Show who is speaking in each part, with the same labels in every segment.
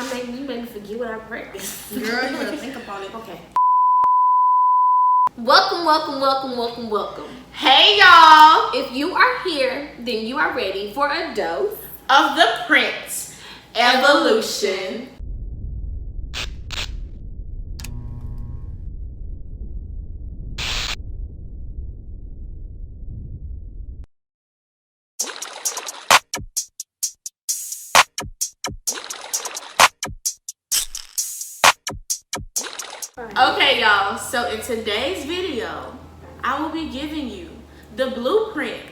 Speaker 1: You made me forget what I practiced.
Speaker 2: Girl, you better think about it.
Speaker 1: Okay. Welcome.
Speaker 2: Hey, y'all.
Speaker 1: If you are here, then you are ready for a dose
Speaker 2: Of the Prince Evolution. Okay, y'all, so in today's video, I will be giving you the blueprint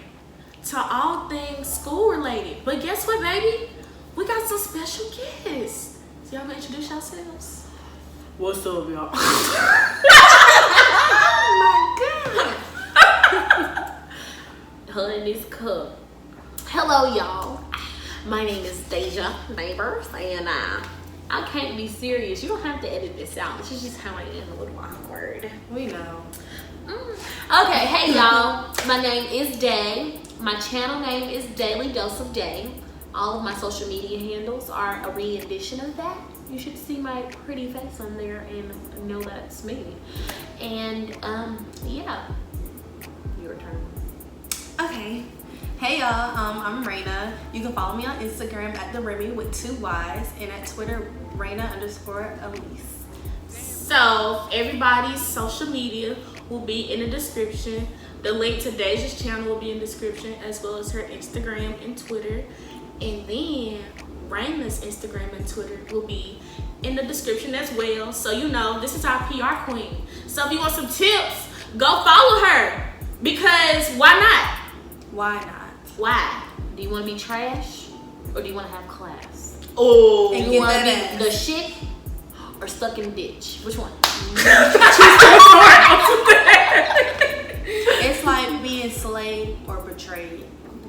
Speaker 2: to all things school related. But guess what, baby? We got some special guests. So y'all gonna introduce yourselves? What's up, y'all?
Speaker 1: Oh my god. Her in this cup. Hello, y'all. My name is Deja Neighbors, and I can't be serious. You don't have to edit this out. This is just how I am, a little awkward.
Speaker 2: We know.
Speaker 1: Okay, hey y'all. My name is Day. My channel name is Daily Dose of Day. All of my social media handles are a re-edition of that. You should see my pretty face on there and know that's me. And yeah, your turn.
Speaker 2: Okay. Hey y'all, I'm Raina. You can follow me on Instagram at the Remy with 2 Y's and at Twitter Raina_Elise. So everybody's social media will be in the description. The link to Deja's channel will be in the description, as well as her Instagram and Twitter. And then Raina's Instagram and Twitter will be in the description as well. So you know, this is our PR queen. So if you want some tips, go follow her. Because why not?
Speaker 1: Why not? Why? Do you want to be trash or do you want to have class?
Speaker 2: Oh,
Speaker 1: do you want to be the shit or stuck in the ditch? Which one?
Speaker 2: It's like being slayed or betrayed.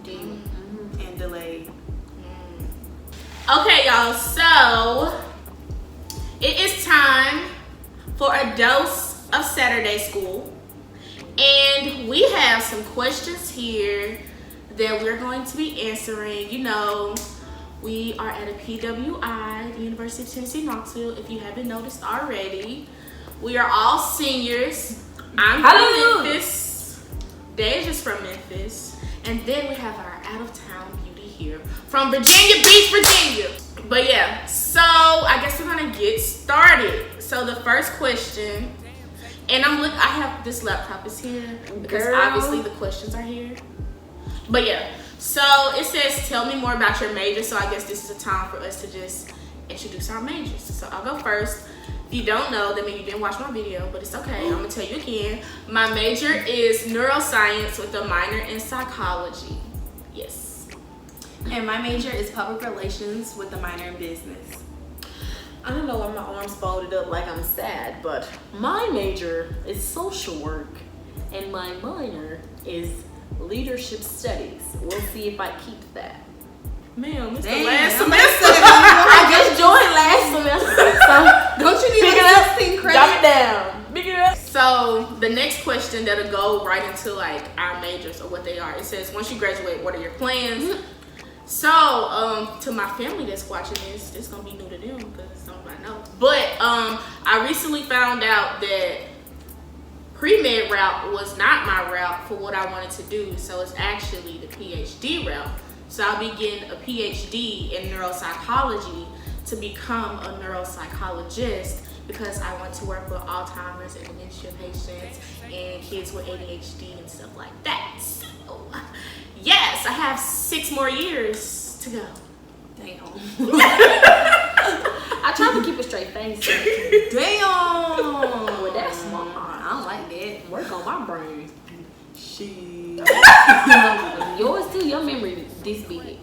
Speaker 2: And delayed. Okay, y'all, so it is time for a dose of Saturday school. And we have some questions here that we're going to be answering. You know, we are at a PWI, the University of Tennessee, Knoxville, if you haven't noticed already. We are all seniors. I'm from Memphis. Deja's from Memphis. And then we have our out-of-town beauty here from Virginia Beach, Virginia. But yeah, so I guess we're gonna get started. So the first question, and I have this laptop is here because obviously the questions are here. But yeah, so it says, tell me more about your major. So I guess this is a time for us to just introduce our majors. So I'll go first. If you don't know, that means you didn't watch my video, but it's okay. I'm gonna tell you again. My major is neuroscience with a minor in psychology. Yes. And my major is public relations with a minor in business.
Speaker 1: I don't know why my arms folded up like I'm sad, but my major is social work and my minor is leadership studies. We'll see if I keep that.
Speaker 2: Ma'am, it's the last semester.
Speaker 1: I just joined last semester. So
Speaker 2: don't you need a 16 credit?
Speaker 1: Drop it down. Pick it up.
Speaker 2: So the next question that'll go right into like our majors or what they are. It says, once you graduate, what are your plans? So to my family that's watching this, it's gonna be new to them because nobody knows. But I recently found out that pre-med route was not my route for what I wanted to do. So it's actually the PhD route. So I'll be getting a PhD in neuropsychology to become a neuropsychologist because I want to work with Alzheimer's and dementia patients and kids with ADHD and stuff like that. So yes, I have 6 more years to go.
Speaker 1: Damn. I tried to keep a straight face.
Speaker 2: Damn.
Speaker 1: Well, that's smart. I don't like that. Work on my brain.
Speaker 2: Shit.
Speaker 1: Yours too. Your memory this big.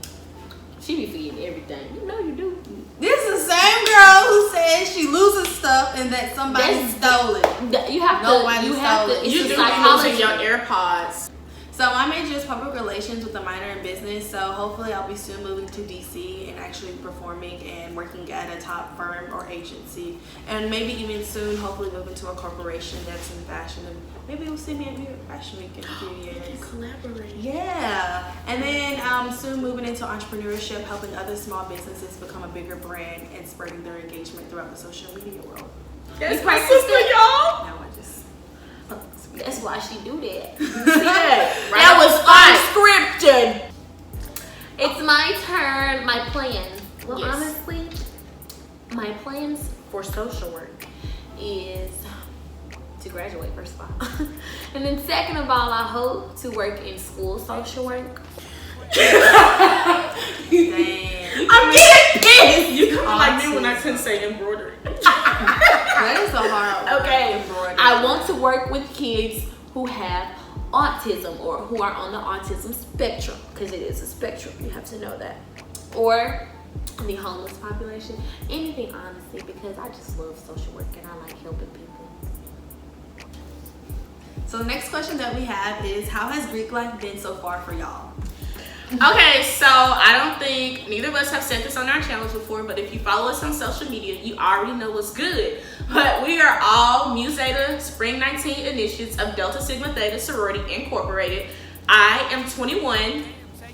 Speaker 1: She be forgetting everything. You know you do.
Speaker 2: This is the same girl who says she loses stuff and that somebody stole it.
Speaker 1: You have
Speaker 2: Nobody
Speaker 1: to.
Speaker 2: stole it.
Speaker 1: It's
Speaker 2: You
Speaker 1: a
Speaker 2: do be
Speaker 1: psychology.
Speaker 2: losing your AirPods.
Speaker 3: So my major is public relations with a minor in business. So hopefully I'll be soon moving to DC and actually performing and working at a top firm or agency. And maybe even soon, hopefully moving to a corporation that's in fashion. And maybe you'll see me at New York Fashion Week in a few years.
Speaker 2: Collaborate.
Speaker 3: Yeah. And then soon moving into entrepreneurship, helping other small businesses become a bigger brand and spreading their engagement throughout the social media world.
Speaker 2: That's my sister, y'all.
Speaker 3: Now I just...
Speaker 1: That's why she do that.
Speaker 2: That was unscripted.
Speaker 1: It's my turn. My plans. Well,
Speaker 2: Yes.
Speaker 1: honestly, my plans for social work is to graduate, first of all. And then second of all, I hope to work in school social work.
Speaker 3: Damn.
Speaker 2: I'm getting pissed. You kind of like me when I couldn't say embroidery.
Speaker 3: That is a hard word.
Speaker 1: Okay,
Speaker 3: Embroidery.
Speaker 1: I want to work with kids who have autism or who are on the autism spectrum, because it is a spectrum, you have to know that. Or the homeless population, anything honestly, because I just love social work and I like helping people.
Speaker 3: So the next question that we have is, how has Greek life been so far for y'all?
Speaker 2: Okay, so I don't think neither of us have said this on our channels before, but if you follow us on social media, you already know what's good. But we are all Mu Zeta Spring 19 initiates of Delta Sigma Theta Sorority Incorporated. I am 21.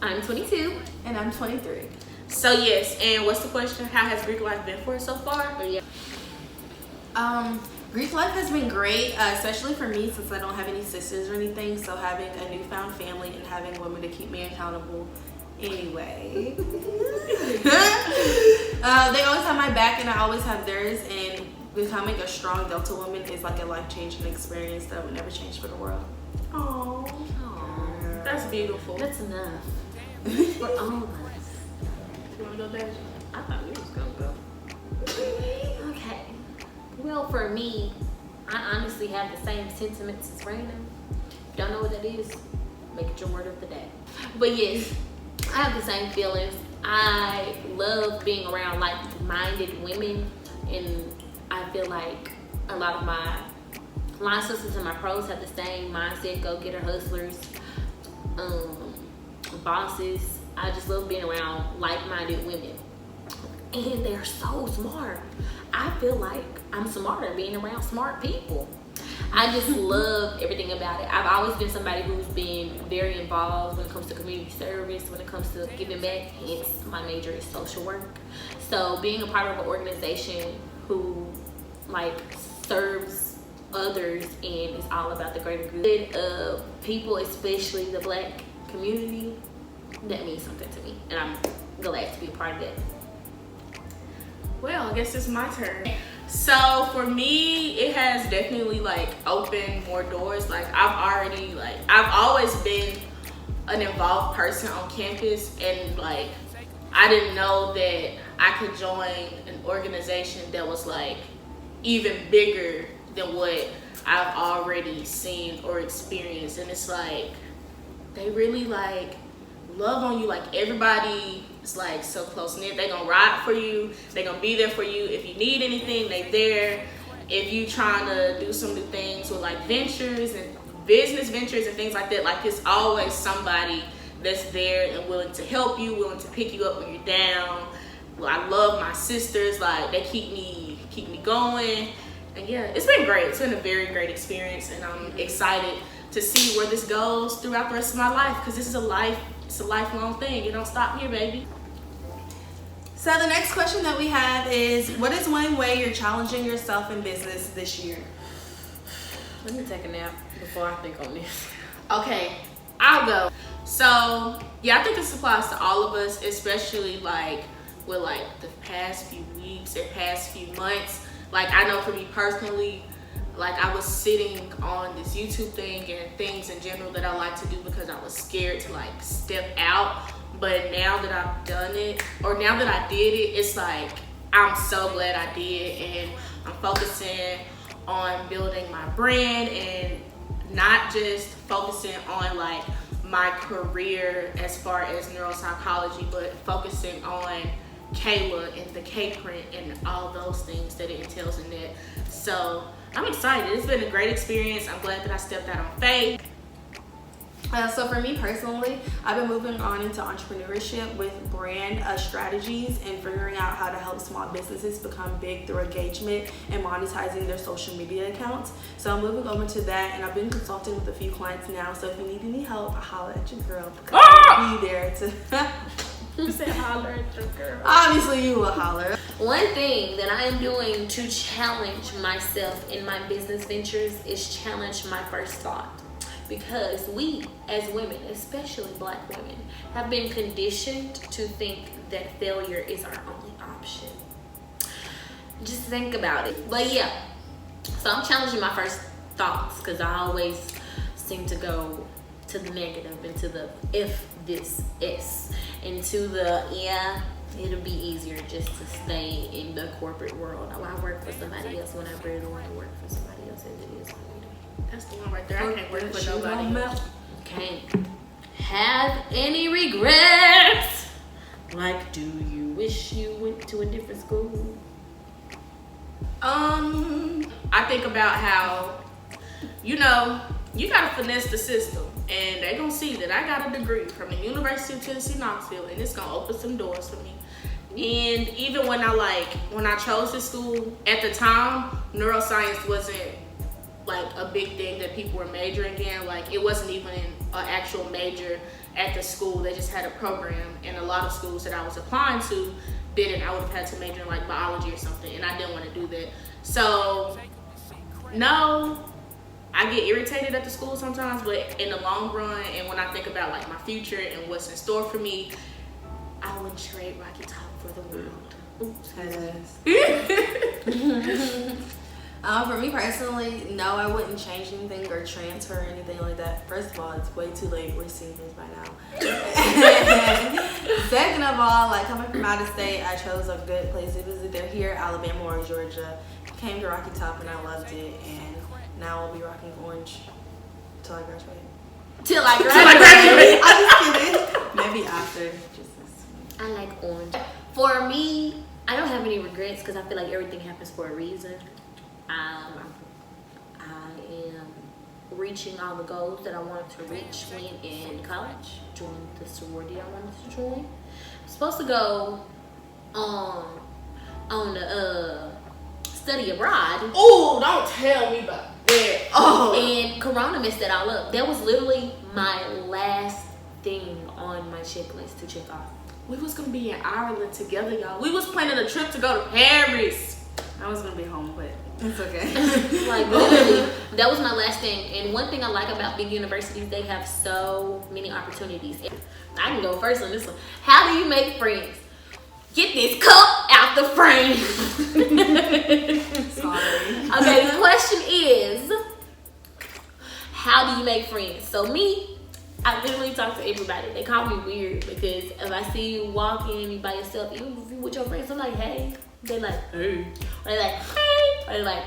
Speaker 1: I'm 22.
Speaker 3: And I'm 23.
Speaker 2: So yes, and what's the question? How has Greek life been for us so far?
Speaker 1: Yeah.
Speaker 3: Greek life has been great, especially for me since I don't have any sisters or anything. So having a newfound family and having women to keep me accountable anyway. They always have my back and I always have theirs. And becoming a strong Delta woman is like a life-changing experience that would never change for the world.
Speaker 2: Oh, that's beautiful.
Speaker 1: That's enough. For all of us.
Speaker 2: You wanna go, Daisy?
Speaker 1: I thought you was gonna go. Okay. Well, for me, I honestly have the same sentiments as Raina. If you don't know what that is, make it your word of the day. But yes, I have the same feelings. I love being around like-minded women, and I feel like a lot of my line sisters and my pros have the same mindset, go-getter hustlers, bosses. I just love being around like-minded women. And they're so smart. I feel like I'm smarter being around smart people. I just love everything about it. I've always been somebody who's been very involved when it comes to community service, when it comes to giving back. Hence, my major is social work. So being a part of an organization who like serves others and is all about the greater good of people, especially the Black community, that means something to me. And I'm glad to be a part of that.
Speaker 2: Well, I guess it's my turn. So for me, it has definitely like opened more doors. Like I've always been an involved person on campus, and like I didn't know that I could join an organization that was like even bigger than what I've already seen or experienced. And it's like they really like love on you. Like everybody is like so close knit. They gonna ride for you. They gonna be there for you. If you need anything, they there. If you trying to do some new things with like ventures and business ventures and things like that, like it's always somebody that's there and willing to help you, willing to pick you up when you're down. Well, I love my sisters. Like they keep me going. And yeah, it's been great. It's been a very great experience, and I'm excited to see where this goes throughout the rest of my life, because this is it's a lifelong thing. It don't stop here, baby.
Speaker 3: So the next question that we have is, what is one way you're challenging yourself in business this year?
Speaker 1: Let me take a nap before I think on this.
Speaker 2: Okay, I'll go. So yeah, I think this applies to all of us, especially like with like the past few weeks and past few months. Like I know for me personally, like I was sitting on this YouTube thing and things in general that I like to do because I was scared to like step out. But now that I've done it, or now that I did it, it's like I'm so glad I did, and I'm focusing on building my brand and not just focusing on like my career as far as neuropsychology, but focusing on Kayla and the K-print and all those things that it entails in that. So I'm excited. It's been a great experience. I'm glad that I stepped out on faith.
Speaker 3: So for me personally, I've been moving on into entrepreneurship with brand strategies and figuring out how to help small businesses become big through engagement and monetizing their social media accounts. So I'm moving over to that, and I've been consulting with a few clients now. So if you need any help, holler at your girl, because I'll be there to.
Speaker 2: You said holler at your girl.
Speaker 3: Obviously, you will holler.
Speaker 1: One thing that I am doing to challenge myself in my business ventures is challenge my first thought. Because we, as women, especially Black women, have been conditioned to think that failure is our only option. Just think about it. But yeah, so I'm challenging my first thoughts because I always seem to go to the negative and to the if this is, and to the yeah, it'll be easier just to stay in the corporate world. I work for somebody else when I barely want to work for somebody else as it is.
Speaker 2: That's the one right there. I can't work for nobody.
Speaker 1: Can't have any regrets. Like, do you wish you went to a different school?
Speaker 2: I think about how, you gotta finesse the system, and they gonna see that I got a degree from the University of Tennessee, Knoxville, and it's gonna open some doors for me. And even when I chose this school, at the time, neuroscience wasn't like a big thing that people were majoring in. Like, it wasn't even an actual major at the school. They just had a program, and a lot of schools that I was applying to didn't. I would have had to major in like biology or something, and I didn't want to do that. So no, I get irritated at the school sometimes, but in the long run, and when I think about like my future and what's in store for me, I wouldn't trade Rocky Top for the world. Oops.
Speaker 3: For me personally, no, I wouldn't change anything or transfer or anything like that. First of all, it's way too late. We're seniors by now. Second of all, like, coming from out of state, I chose a good place. It was either here, Alabama, or Georgia. Came to Rocky Top and I loved it, and now I'll be rocking orange till I graduate.
Speaker 1: Till I graduate.
Speaker 3: I'm just kidding. Maybe after.
Speaker 1: I like orange. For me, I don't have any regrets because I feel like everything happens for a reason. I am reaching all the goals that I wanted to reach when in college. Joined the sorority I wanted to join. I'm supposed to go on the study abroad.
Speaker 2: Oh, don't tell me about that. Oh.
Speaker 1: And Corona messed that all up. That was literally my last thing on my checklist to check off.
Speaker 2: We was gonna be in Ireland together, y'all. We was planning a trip to go to Paris.
Speaker 3: I was gonna be home, but it's okay.
Speaker 1: Like, literally, that was my last thing. And one thing I like about big universities, they have so many opportunities. I can go first on this one. How do you make friends? Get this cup out the frame.
Speaker 3: Sorry.
Speaker 1: Okay, the question is, how do you make friends? So me, I literally talk to everybody. They call me weird because if I see you walking by yourself, even if you with your friends, I'm like, hey. They like, hey. Or they like, hey. Or they like,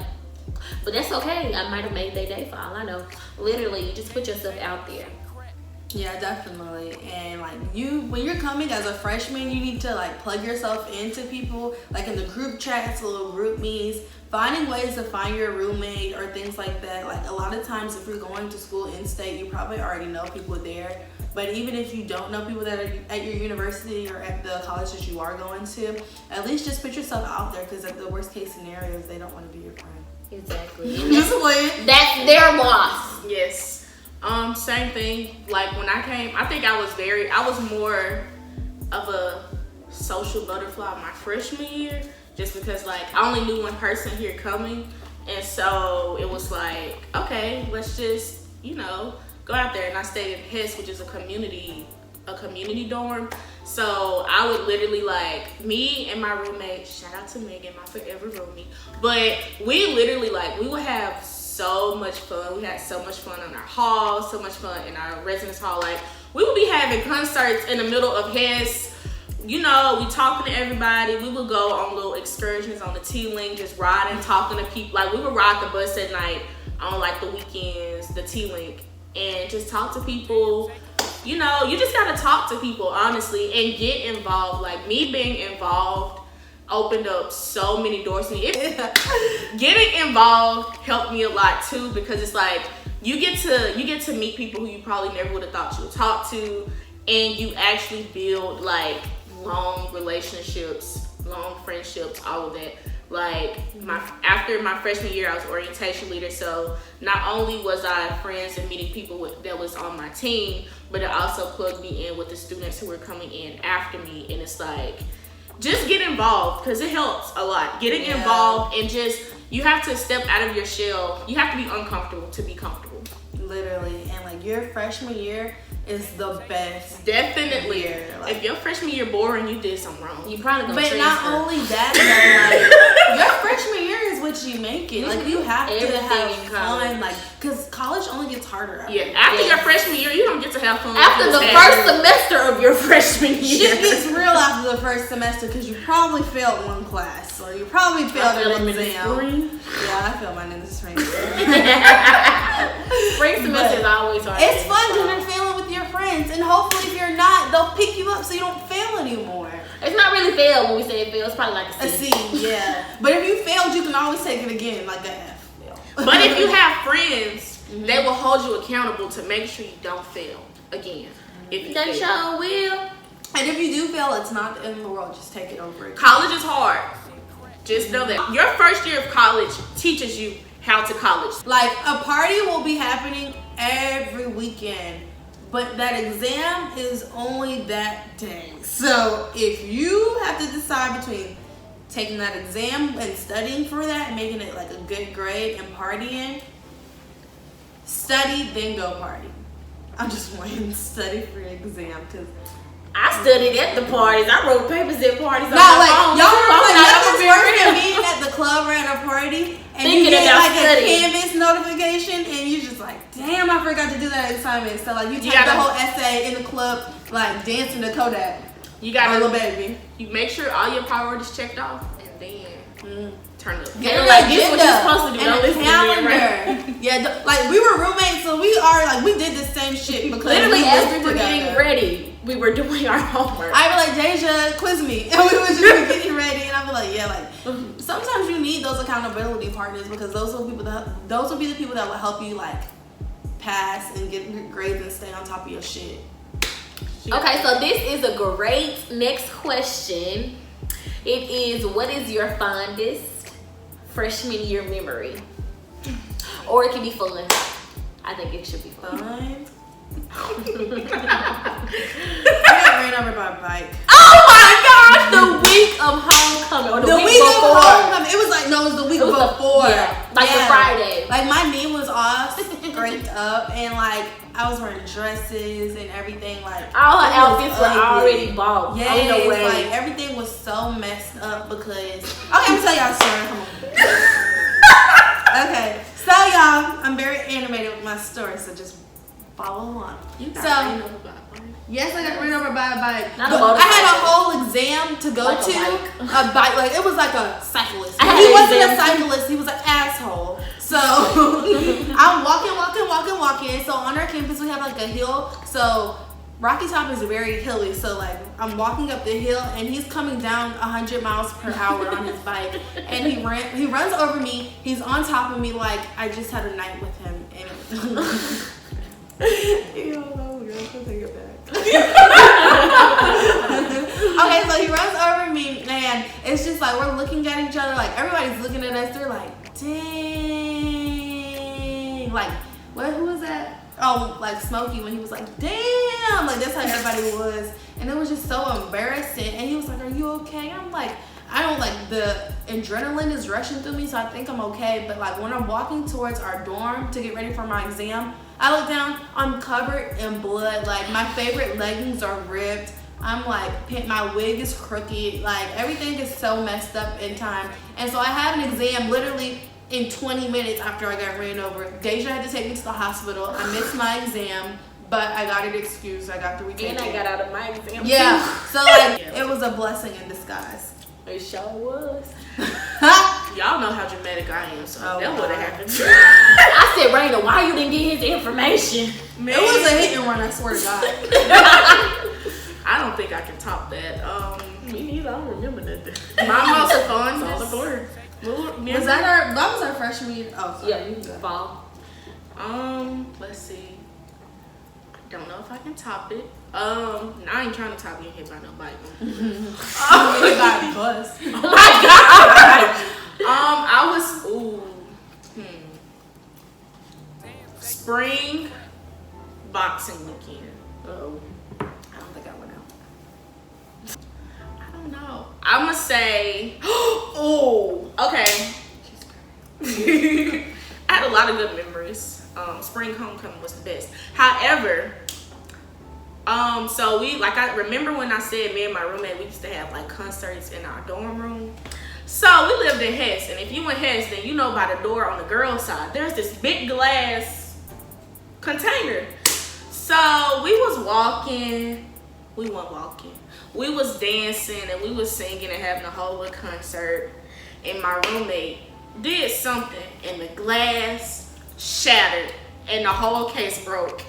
Speaker 1: but that's okay. I might have made their day for all I know. Literally, you just put yourself out there.
Speaker 3: Yeah, definitely. And like, when you're coming as a freshman, you need to like plug yourself into people, like in the group chats, little group meets, finding ways to find your roommate or things like that. Like, a lot of times if you're going to school in state, you probably already know people there. But even if you don't know people that are at your university or at the college that you are going to, at least just put yourself out there, because at the worst case scenarios, they don't want to be your friend.
Speaker 1: Exactly.
Speaker 3: That's
Speaker 1: their loss.
Speaker 2: Yes. Same thing. Like, when I came, I think I was more of a social butterfly my freshman year, just because like I only knew one person here coming, and so it was like, okay, let's just, go out there. And I stayed in Hess, which is a community dorm. So I would literally, like, me and my roommate, shout out to Megan, my forever roomie, but we literally, like, we would have so much fun. We had so much fun in our hall, so much fun in our residence hall. Like, we would be having concerts in the middle of Hess. We talking to everybody. We would go on little excursions on the T-Link, just riding, talking to people. Like, we would ride the bus at night on like the weekends, the T-Link, and just talk to people. You just gotta talk to people, honestly, and get involved. Like, me being involved opened up so many doors to me. Getting involved helped me a lot too, because it's like, you get to meet people who you probably never would have thought you would talk to, and you actually build like long relationships, long friendships, all of that. Like after my freshman year, I was orientation leader, so not only was I friends and meeting people that was on my team, but it also plugged me in with the students who were coming in after me. And it's like, just get involved, because it helps a lot. Getting involved, and just, you have to step out of your shell. You have to be uncomfortable to be comfortable.
Speaker 3: Literally. And like your freshman year is the best.
Speaker 2: Definitely.
Speaker 3: Year. Like,
Speaker 2: if your freshman year boring, you did something wrong.
Speaker 1: You probably gonna
Speaker 3: but
Speaker 1: transfer.
Speaker 3: not only that, though, like your freshman year is what you make it. Like you have to have fun, like, because college only gets harder.
Speaker 2: After your freshman year, you don't get to have fun.
Speaker 1: After the first semester of your freshman year,
Speaker 3: shit gets real after the first semester, because you probably failed one class, or you probably failed an exam. Yeah, I failed mine in the spring.
Speaker 1: Spring semester is always hard.
Speaker 3: It's fun because you're failing with your friends, and hopefully if you're not, they'll pick you up so you don't fail anymore.
Speaker 1: It's not really fail when we say it fail. It's probably like
Speaker 3: A C, yeah. But if you failed, you can always take it again, like an F.
Speaker 2: But if you have friends, they will hold you accountable to make sure you don't fail again. If you
Speaker 1: They
Speaker 2: fail.
Speaker 1: sure will.
Speaker 3: And if you do fail, it's not the end of the world. Just take it over again.
Speaker 2: College is hard. Just know that. Your first year of college teaches you how to college.
Speaker 3: Like, a party will be happening every weekend, but that exam is only that day. So if you have to decide between taking that exam and studying for that and making it like a good grade and partying, study, then go party. I'm just wanting to study for an exam, because
Speaker 1: I studied at the parties. I wrote papers at parties.
Speaker 3: no, like, y'all remember like nothing's worse than being at the club or at a party and
Speaker 1: Thinking
Speaker 3: you get
Speaker 1: about
Speaker 3: like
Speaker 1: studying.
Speaker 3: a Canvas notification and you just like, damn, I forgot to do that assignment. So like you type
Speaker 2: gotta-
Speaker 3: the whole essay in the club, like dancing to Kodak.
Speaker 2: You
Speaker 3: Our
Speaker 2: gotta
Speaker 3: little baby.
Speaker 2: You make sure all your priorities checked off, and then turn up.
Speaker 3: Get
Speaker 1: They're
Speaker 3: an
Speaker 1: like, this what
Speaker 3: agenda
Speaker 1: you're supposed to do.
Speaker 3: and
Speaker 1: Don't
Speaker 3: a
Speaker 1: listen to me, right?
Speaker 3: calendar. Yeah, like we were roommates, so we are like, we did the same shit because
Speaker 1: Literally,
Speaker 3: we
Speaker 1: as
Speaker 3: lived
Speaker 1: we were
Speaker 3: together.
Speaker 1: getting ready, we were doing our homework.
Speaker 3: I'd be like, Deja, quiz me. And we would just be getting ready. And I'd be like, yeah, like, sometimes you need those accountability partners, because those will be the people that will help you, like, pass and get good grades and stay on top of your shit.
Speaker 1: Okay, so this is a great next question. It is, what is your fondest freshman year memory? Or it can be fun. I think it should be fun.
Speaker 3: Fine. I got ran over by a bike.
Speaker 1: Oh my gosh! The week of homecoming, or
Speaker 3: The week of homecoming. It was like, no, it was the week before.
Speaker 1: Like the Friday.
Speaker 3: Like my knee was all scraped up, and like I was wearing dresses and everything. Like
Speaker 1: All her
Speaker 3: it was
Speaker 1: outfits were
Speaker 3: ugly.
Speaker 1: already bought.
Speaker 3: Yeah,
Speaker 1: On the way.
Speaker 3: like everything was so messed up because. Okay, I'm gonna tell y'all a story. Come on. Okay, so y'all, I'm very animated with my story, so just follow along. Yes, I got ran over by a bike.
Speaker 1: Not a
Speaker 3: But I had a
Speaker 1: motorcycle.
Speaker 3: whole exam to go
Speaker 1: Like a
Speaker 3: to.
Speaker 1: bike.
Speaker 3: A bike, like it was like a cyclist.
Speaker 1: I had
Speaker 3: He
Speaker 1: an
Speaker 3: wasn't a
Speaker 1: exam too.
Speaker 3: cyclist. He was an asshole. So I'm walking. So on our campus we have like a hill. So Rocky Top is very hilly. So like I'm walking up the hill and he's coming down 100 miles per hour on his bike, and he runs over me. He's on top of me like I just had a night with him. And you don't know, girl. I'll take it back. Okay, so he runs over me, and it's just like we're looking at each other, like everybody's looking at us. They're like, dang, like who was that? Oh, like Smokey, when he was like, damn, like that's how everybody was, and it was just so embarrassing. And he was like, are you okay? I'm like, I don't, like, the adrenaline is rushing through me, so I think I'm okay. But like when I'm walking towards our dorm to get ready for my exam, I look down, I'm covered in blood. Like my favorite leggings are ripped. I'm like, my wig is crooked. Like everything is so messed up in time. And so I had an exam literally in 20 minutes after I got ran over. Deja had to take me to the hospital. I missed my exam, but I got it excused. I got to retake
Speaker 1: And I got out of my exam.
Speaker 3: Yeah. So like, it was a blessing in disguise.
Speaker 1: It sure was.
Speaker 2: Y'all know how dramatic I am, so
Speaker 3: Oh,
Speaker 2: that would have
Speaker 3: God.
Speaker 2: happened.
Speaker 1: I said, Raina, why you didn't get his information?
Speaker 3: It was a hit and run, I swear to God.
Speaker 2: I don't think I can top that.
Speaker 1: Me neither. I don't remember nothing.
Speaker 2: My most fun
Speaker 1: All the blur.
Speaker 3: Was that was our freshman year? Oh, sorry.
Speaker 1: Yeah, fall.
Speaker 2: Let's see. Don't know if I can top it. I ain't trying to top you hit by nobody.
Speaker 3: By bus.
Speaker 2: Oh my god. I was spring boxing weekend.
Speaker 1: Oh.
Speaker 3: I don't think I went out.
Speaker 2: I don't know. I'm gonna say, oh, okay. I had a lot of good memories. Spring homecoming was the best. However, so I remember when I said me and my roommate, we used to have like concerts in our dorm room. So we lived in Hess, and if you in Hess, then you know by the door on the girls' side, there's this big glass container. So we was walking, we was dancing, and we was singing and having a whole little concert, and my roommate did something, and the glass shattered, and the whole case broke.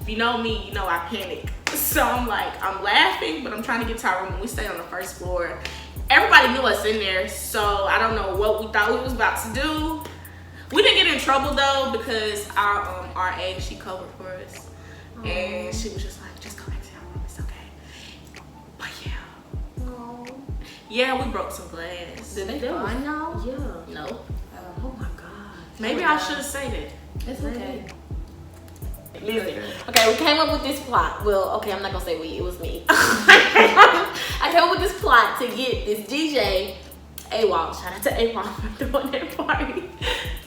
Speaker 2: If you know me, you know I panic. So I'm laughing, but I'm trying to get to our room. We stay on the first floor. Everybody knew us in there, so I don't know what we thought we was about to do. We didn't get in trouble though, because our RA, she covered for us. And she was just like, just go back to your room, it's okay. But yeah. Yeah, we broke some glass.
Speaker 3: Did they find y'all?
Speaker 2: Yeah. No.
Speaker 3: Oh my god.
Speaker 2: Maybe I should say that.
Speaker 3: It's okay.
Speaker 1: Listen. Okay, we came up with this plot. Well, okay, I'm not gonna say we, it was me. I came up with this plot to get this DJ, AWOL, shout out to AWOL for throwing that party,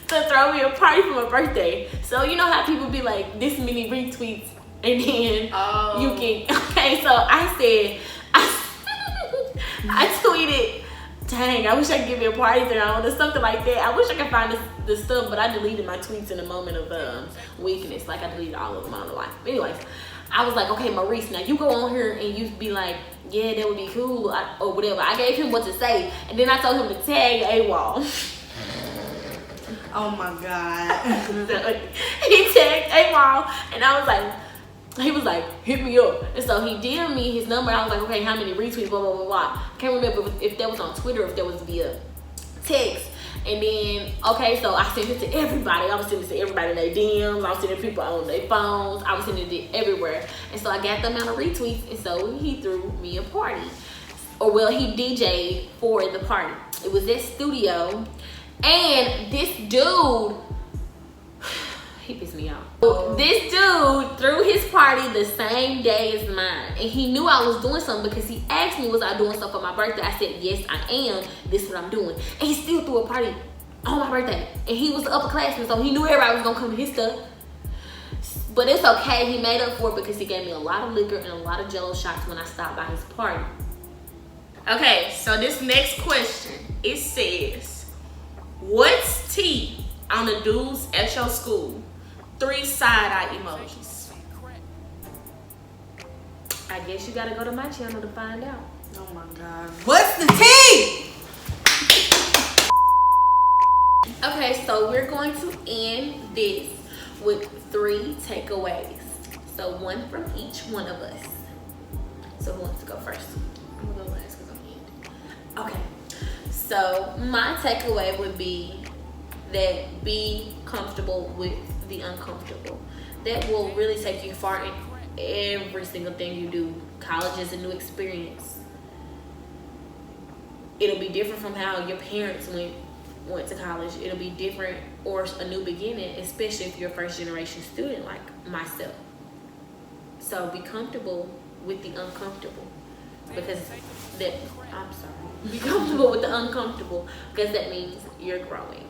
Speaker 1: to throw me a party for my birthday. So you know how people be like, this many retweets, and then you can, okay, so I said, I tweeted, dang, I wish I could give me a party there or something like that. I wish I could find the stuff, but I deleted my tweets in a moment of weakness. Like I deleted all of them, I don't know why. Anyways, I was like, okay, Maurice, now you go on here and you be like, yeah, that would be cool, or whatever. I gave him what to say, and then I told him to tag AWOL.
Speaker 3: Oh my god.
Speaker 1: He tagged AWOL, and I was like, he was like, hit me up. And so he DM'd me his number. I was like, okay, how many retweets, blah, blah, blah, blah. I can't remember if that was on Twitter or if that was via text. And then, okay, so I sent it to everybody. I was sending it to everybody in their DMs. I was sending people on their phones. I was sending it everywhere. And so I got the amount of retweets. And so he threw me a party. Or, well, he DJ'd for the party. It was this studio. And this dude, he pissed me off. This dude threw his party the same day as mine. And he knew I was doing something because he asked me, was I doing something for my birthday? I said, yes, I am. This is what I'm doing. And he still threw a party on my birthday. And he was the upperclassman, so he knew everybody was going to come to his stuff. But it's okay. He made up for it because he gave me a lot of liquor and a lot of Jello shots when I stopped by his party.
Speaker 2: Okay, so this next question, it says, what's tea on the dudes at your school? 3 side-eye emojis.
Speaker 1: I guess you gotta go to my channel to find out.
Speaker 3: Oh my god. What's the tea?
Speaker 1: Okay, so we're going to end this with 3 takeaways. So 1 from each one of us. So who wants to go first? I'm gonna go last because I'm ending. Okay. So my takeaway would be that be comfortable with the uncomfortable. That will really take you far in every single thing you do. College is a new experience. It'll be different from how your parents went to college. It'll be different or a new beginning, especially if you're a first generation student like myself. So be comfortable with the uncomfortable, because that, I'm sorry, be comfortable with the uncomfortable, because that means you're growing.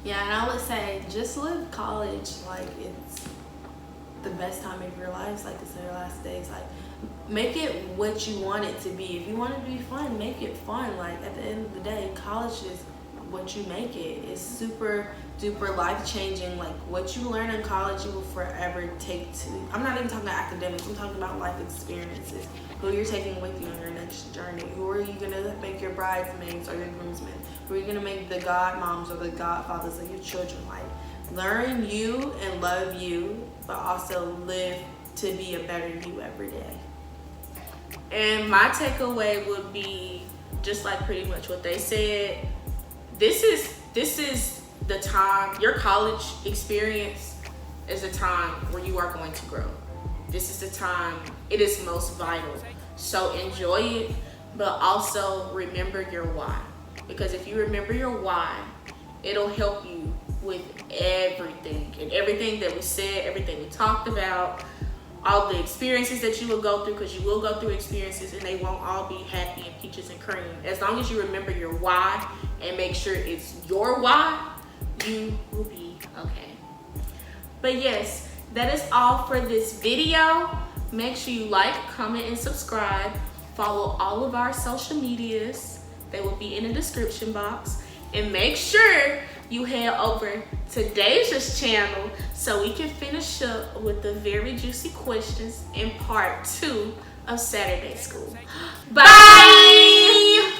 Speaker 3: Yeah, and I would say just live college like it's the best time of your lives, like it's your last days. Like make it what you want it to be. If you want it to be fun, make it fun. Like at the end of the day, college is what you make it. It's super duper life changing. Like what you learn in college, you will forever take to. I'm not even talking about academics. I'm talking about life experiences. Who you're taking with you on your next journey. Who are you gonna make your bridesmaids or your groomsmen? Who are you gonna make the godmoms or the godfathers of your children? Like learn you and love you, but also live to be a better you every day.
Speaker 2: And my takeaway would be just like pretty much what they said. This is the time, your college experience is a time where you are going to grow. This is the time it is most vital. So enjoy it, but also remember your why. Because if you remember your why, it'll help you with everything. And everything that we said, everything we talked about, all the experiences that you will go through, because you will go through experiences and they won't all be happy and peaches and cream. As long as you remember your why and make sure it's your why, you will be okay. But yes, that is all for this video. Make sure you like, comment, and subscribe. Follow all of our social medias. They will be in the description box. And make sure you head over to Deja's channel so we can finish up with the very juicy questions in part 2 of Saturday School. Bye!